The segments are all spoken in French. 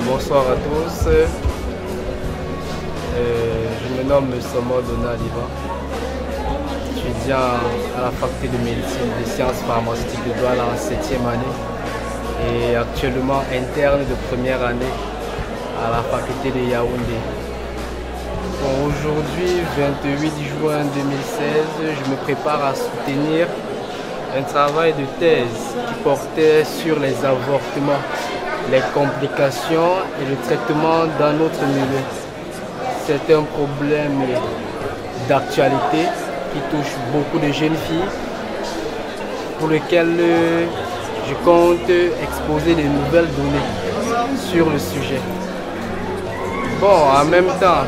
Bonsoir à tous. Je me nomme Somo Donald Ivan, étudiant à la faculté de médecine des sciences pharmaceutiques de Douala en 7e année et actuellement interne de première année à la faculté de Yaoundé. Bon, aujourd'hui, 28 juin 2016, je me prépare à soutenir un travail de thèse qui portait sur les avortements, les complications et le traitement dans notre milieu. C'est un problème d'actualité qui touche beaucoup de jeunes filles pour lequel je compte exposer de nouvelles données sur le sujet. Bon, en même temps,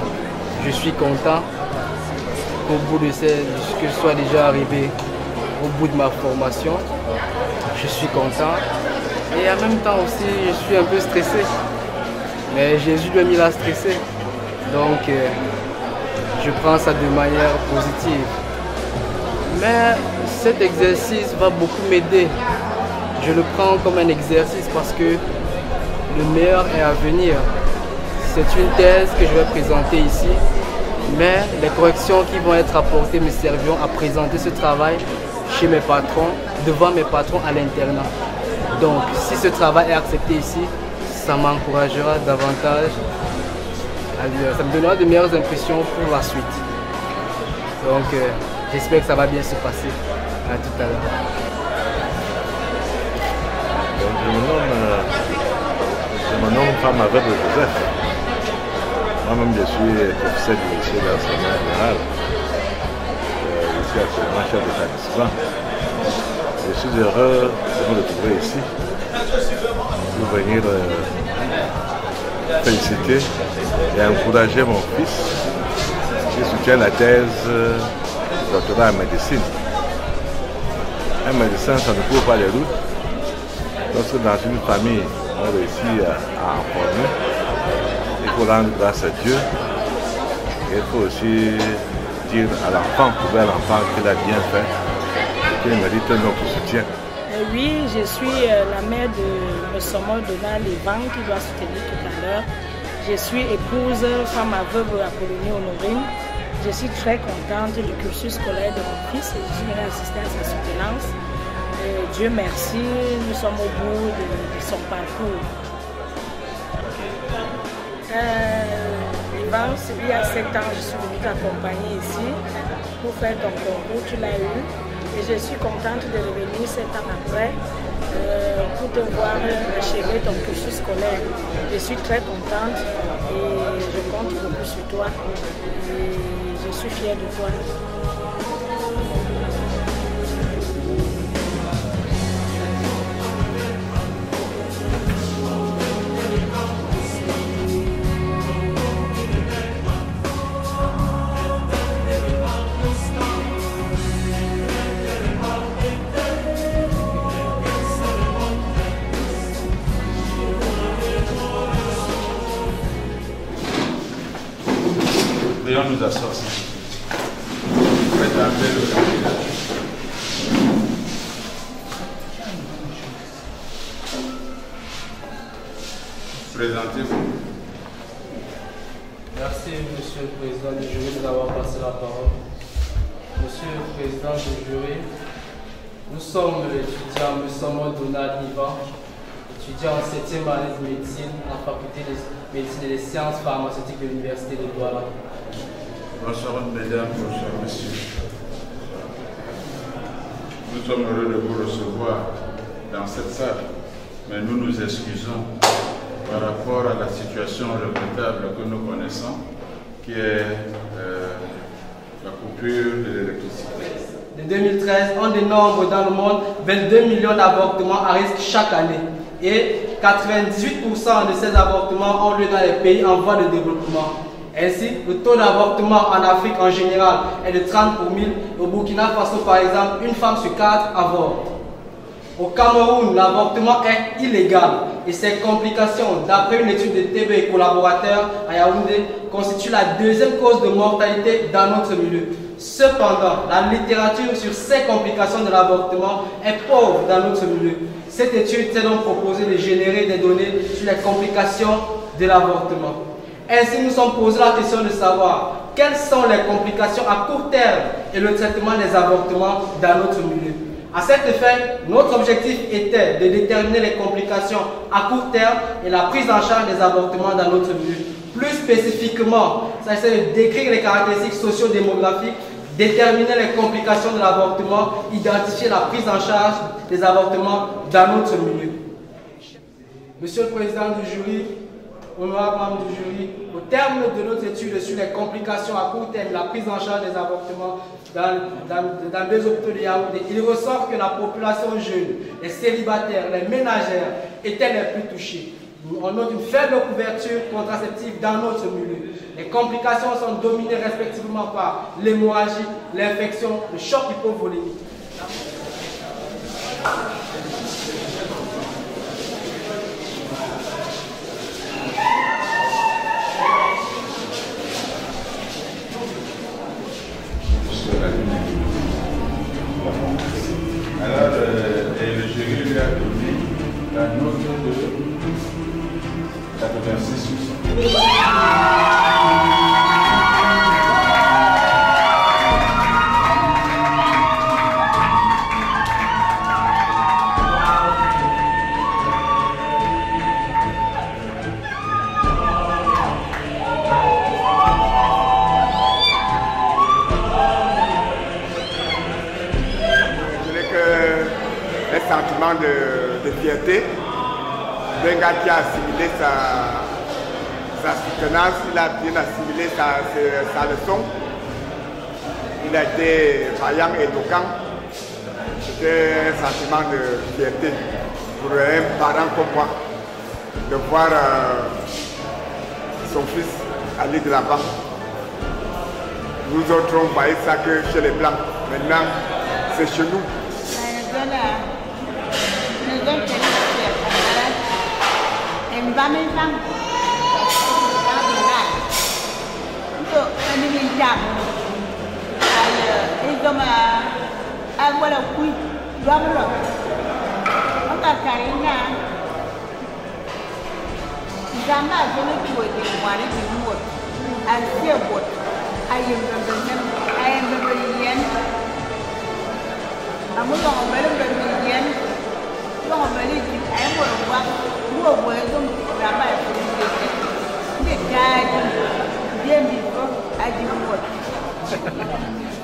je suis content qu'au bout de ce que je sois déjà arrivé au bout de ma formation. Je suis content et en même temps aussi je suis un peu stressé. Mais Jésus doit m'y la stresser. Donc je prends ça de manière positive. Mais cet exercice va beaucoup m'aider. Je le prends comme un exercice parce que le meilleur est à venir. C'est une thèse que je vais présenter ici, mais les corrections qui vont être apportées me serviront à présenter ce travail chez mes patrons, devant mes patrons à l'internat. Donc, si ce travail est accepté ici, ça m'encouragera davantage, ça me donnera de meilleures impressions pour la suite. Donc, j'espère que ça va bien se passer. À tout à l'heure. Je me nomme Famaveb Joseph. Moi-même, je suis professeur du lycée d'enseignement général. Je suis actuellement chef d'établissement. Je suis heureux de me retrouver ici pour venir féliciter et encourager mon fils qui soutient la thèse de doctorat en médecine. Un médecin, ça ne court pas les routes. Lorsque dans une famille, on réussit à en former, il faut rendre grâce à Dieu. Et il faut aussi dire à l'enfant, prouver à l'enfant qu'il a bien fait et qu'il mérite notre soutien. Oui, je suis la mère de Somo Donald Ivan qui doit soutenir tout à l'heure. Je suis épouse, femme aveugle Apollonie Honorine. Je suis très contente du cursus scolaire de mon fils et je suis venue assister à sa soutenance. Dieu merci, nous sommes au bout de son parcours. Ivan, il y a 7 ans, je suis venue t'accompagner ici pour faire ton concours, tu l'as eu. Et je suis contente de revenir 7 ans après pour te voir achever ton cursus scolaire. Je suis très contente et je compte beaucoup sur toi. Et je suis fière de toi. Veuillons nous asseoir. Présentez le candidat. Présentez-vous. Merci, Monsieur le Président du jury, de nous avoir passé la parole. Monsieur le Président du jury, nous sommes l'étudiant Somo Donald Ivan, étudiant en 7e année de médecine à la faculté de médecine et des sciences pharmaceutiques de l'université de Douala. Bonsoir mesdames, bonsoir messieurs. Nous sommes heureux de vous recevoir dans cette salle, mais nous nous excusons par rapport à la situation regrettable que nous connaissons, qui est la coupure de l'électricité. De 2013, on dénombre dans le monde 22 millions d'avortements à risque chaque année. Et 98% de ces avortements ont lieu dans les pays en voie de développement. Ainsi, le taux d'avortement en Afrique en général est de 30 pour 1000. Au Burkina Faso, par exemple, une femme sur 4 avorte. Au Cameroun, l'avortement est illégal et ses complications, d'après une étude de TB et collaborateurs à Yaoundé, constituent la deuxième cause de mortalité dans notre milieu. Cependant, la littérature sur ces complications de l'avortement est pauvre dans notre milieu. Cette étude s'est donc proposée de générer des données sur les complications de l'avortement. Ainsi, nous sommes posés la question de savoir quelles sont les complications à court terme et le traitement des avortements dans notre milieu. À cet effet, notre objectif était de déterminer les complications à court terme et la prise en charge des avortements dans notre milieu. Plus spécifiquement, ça essaie de décrire les caractéristiques socio-démographiques, déterminer les complications de l'avortement, identifier la prise en charge des avortements dans notre milieu. Monsieur le Président du jury, honorable membre du jury, au terme de notre étude sur les complications à court terme, la prise en charge des avortements dans deux hôpitaux de Yaoundé, il ressort que la population jeune, les célibataires, les ménagères étaient les plus touchés. On note une faible couverture contraceptive dans notre milieu. Les complications sont dominées respectivement par l'hémorragie, l'infection, le choc hypovolémique. Alors, le jury lui a donné la note de 86%. Un sentiment de fierté d'un gars qui a assimilé sa soutenance, il a bien assimilé sa leçon, il a été vaillant et éloquent. C'était un sentiment de fierté pour un parent comme moi, de voir son fils aller de l'avant. Nous autres, on voyait ça que chez les Blancs. Maintenant, c'est chez nous.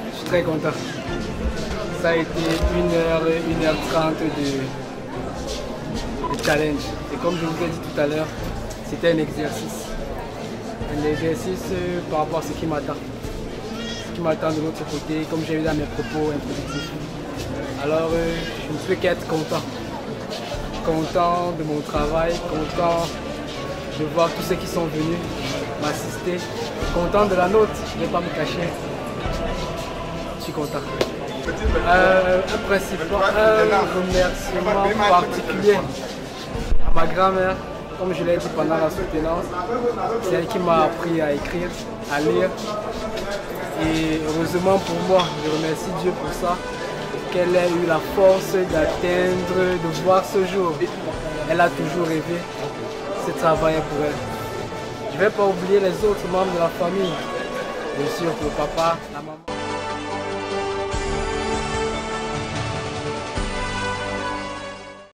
Je suis très content. Ça a été 1h30 de challenge. Et comme je vous ai dit tout à l'heure, c'était un exercice. Un exercice par rapport à ce qui m'attend. Ce qui m'attend de l'autre côté, comme j'ai eu dans mes propos introductifs. Alors, je ne peux qu'être content. Content de mon travail, content de voir tous ceux qui sont venus m'assister. Content de la note, je ne vais pas me cacher. Je suis content. Un remerciement particulier à ma grand-mère, comme je l'ai dit pendant la soutenance. C'est elle qui m'a appris à écrire, à lire. Et heureusement pour moi, je remercie Dieu pour ça, qu'elle ait eu la force d'atteindre, de voir ce jour. Elle a toujours rêvé, c'est travailler pour elle. Je ne vais pas oublier les autres membres de la famille, bien sûr pour papa, la maman.